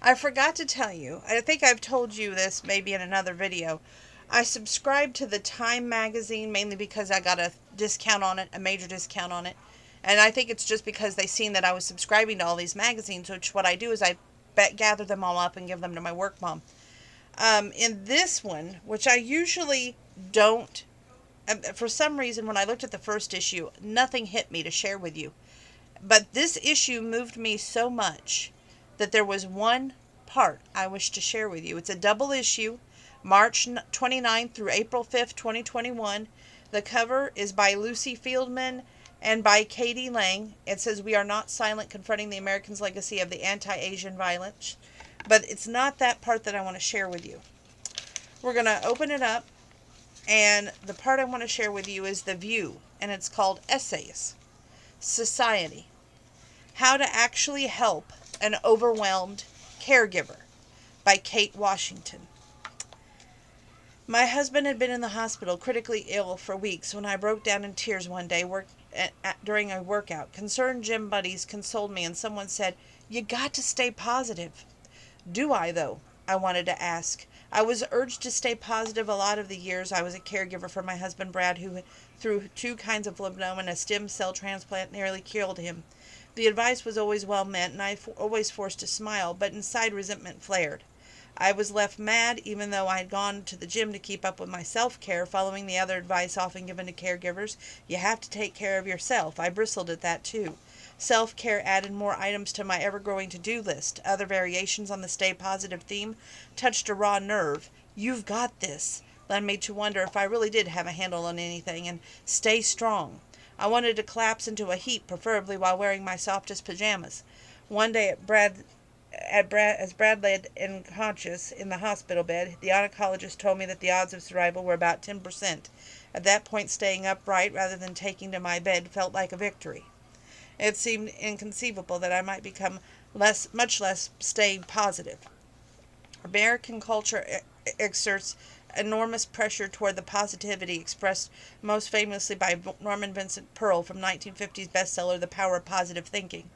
I forgot to tell you, I think I've told you this maybe in another video. I subscribed to the Time magazine mainly because I got a discount on it, a major discount on it. And I think it's just because they seen that I was subscribing to all these magazines, which what I do is I gather them all up and give them to my work mom. In this one, which I usually don't, for some reason, when I looked at the first issue, nothing hit me to share with you. But this issue moved me so much that there was one part I wish to share with you. It's a double issue, March 29th through April 5th, 2021. The cover is by Lucy Fieldman and by Katie Lang. It says, "We are not silent, confronting the Americans' legacy of the anti-Asian violence." But it's not that part that I want to share with you. We're going to open it up, and the part I want to share with you is the View, and it's called Essays. Society. How to Actually Help an Overwhelmed Caregiver by Kate Washington. My husband had been in the hospital critically ill for weeks when I broke down in tears one day during a workout. Concerned gym buddies consoled me and someone said, "You got to stay positive." Do I, though? I wanted to ask. I was urged to stay positive a lot of the years I was a caregiver for my husband Brad, who, through 2 kinds of lymphoma and a stem cell transplant, nearly killed him. The advice was always well meant, and I always forced to smile, but inside resentment flared. I was left mad, even though I had gone to the gym to keep up with my self-care, following the other advice often given to caregivers. You have to take care of yourself. I bristled at that, too. Self-care added more items to my ever-growing to-do list. Other variations on the stay positive theme touched a raw nerve. "You've got this," led me to wonder if I really did have a handle on anything, and stay strong. I wanted to collapse into a heap, preferably while wearing my softest pajamas. One day as Brad lay unconscious in the hospital bed, the oncologist told me that the odds of survival were about 10%. At that point, staying upright rather than taking to my bed felt like a victory. It seemed inconceivable that I might become much less stay positive. American culture exerts enormous pressure toward the positivity expressed most famously by Norman Vincent Peale from 1950's bestseller The Power of Positive Thinking.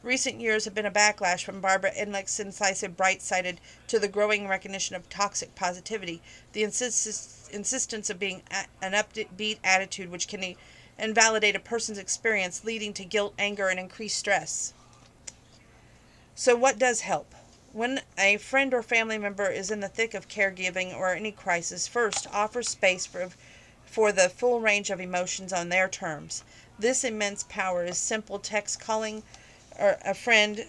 Recent years have been a backlash from Barbara Endlich's incisive bright-sided to the growing recognition of toxic positivity, the insistence of being an upbeat attitude which can invalidate a person's experience, leading to guilt, anger, and increased stress. So what does help? When a friend or family member is in the thick of caregiving or any crisis, first offer space for the full range of emotions on their terms. This immense power is simple text calling or a friend,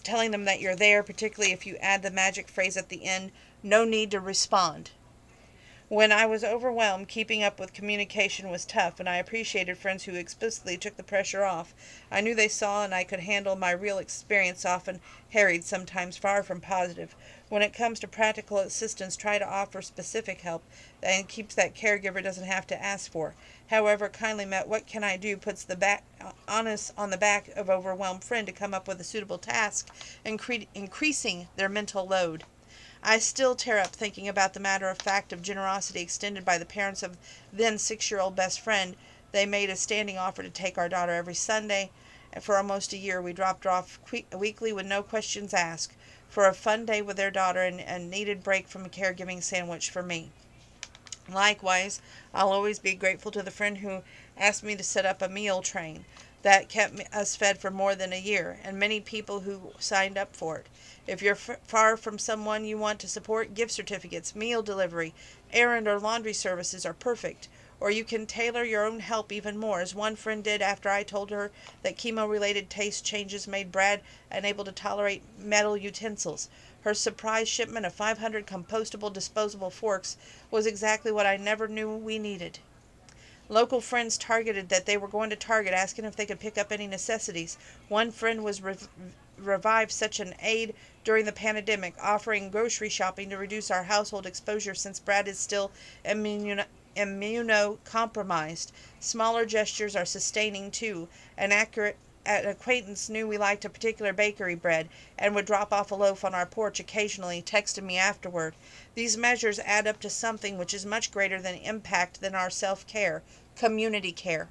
telling them that you're there, particularly if you add the magic phrase at the end, "No need to respond." When I was overwhelmed, keeping up with communication was tough, and I appreciated friends who explicitly took the pressure off. I knew they saw and I could handle my real experience, often harried, sometimes far from positive. When it comes to practical assistance, try to offer specific help and keeps that caregiver doesn't have to ask for. However, kindly met, "What can I do?" puts the onus on the back of overwhelmed friend to come up with a suitable task, increasing their mental load. I still tear up thinking about the matter of fact of generosity extended by the parents of then 6-year-old best friend. They made a standing offer to take our daughter every Sunday, and for almost a year we dropped her off weekly with no questions asked, for a fun day with their daughter and a needed break from a caregiving sandwich for me. Likewise, I'll always be grateful to the friend who asked me to set up a meal train that kept us fed for more than a year, and many people who signed up for it. If you're far from someone you want to support, gift certificates, meal delivery, errand or laundry services are perfect. Or you can tailor your own help even more, as one friend did after I told her that chemo-related taste changes made Brad unable to tolerate metal utensils. Her surprise shipment of 500 compostable disposable forks was exactly what I never knew we needed. Local friends targeted that they were going to Target, asking if they could pick up any necessities. One friend was revived such an aid during the pandemic, offering grocery shopping to reduce our household exposure since Brad is still immunocompromised. Smaller gestures are sustaining too. An acquaintance knew we liked a particular bakery bread and would drop off a loaf on our porch occasionally, texting me afterward. These measures add up to something which is much greater than impact than our self-care, community care.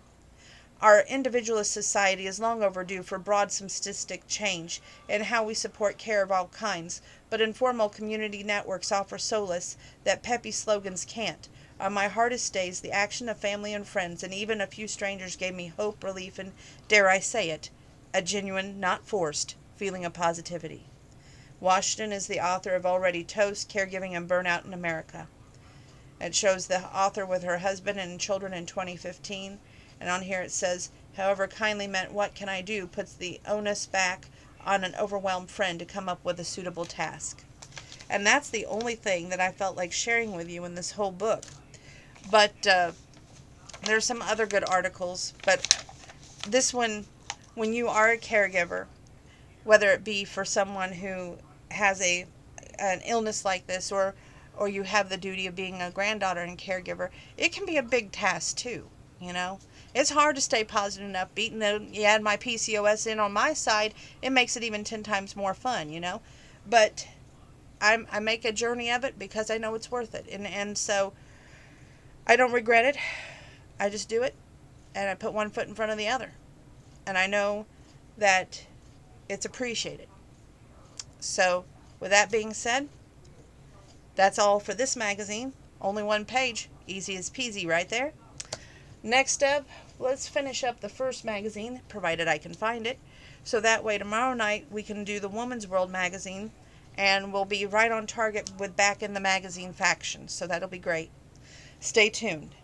Our individualist society is long overdue for broad systemistic change in how we support care of all kinds, but informal community networks offer solace that peppy slogans can't. On my hardest days, the action of family and friends and even a few strangers gave me hope, relief, and, dare I say it, a genuine, not forced, feeling of positivity. Washington is the author of Already Toast, Caregiving and Burnout in America. It shows the author with her husband and children in 2015. And on here it says, however kindly meant what can I do puts the onus back on an overwhelmed friend to come up with a suitable task. And that's the only thing that I felt like sharing with you in this whole book. But there's some other good articles. But this one, when you are a caregiver, whether it be for someone who has an illness like this, or you have the duty of being a granddaughter and caregiver, it can be a big task too, you know. It's hard to stay positive enough. Beating that you add my PCOS in on my side, it makes it even 10 times more fun, you know. But I make a journey of it because I know it's worth it. And so I don't regret it. I just do it, and I put one foot in front of the other. And I know that it's appreciated. So with that being said, that's all for this magazine. Only one page. Easy as peasy right there. Next up, let's finish up the first magazine, provided I can find it. So that way tomorrow night we can do the Woman's World magazine, and we'll be right on target with Back in the Magazine faction. So that'll be great. Stay tuned.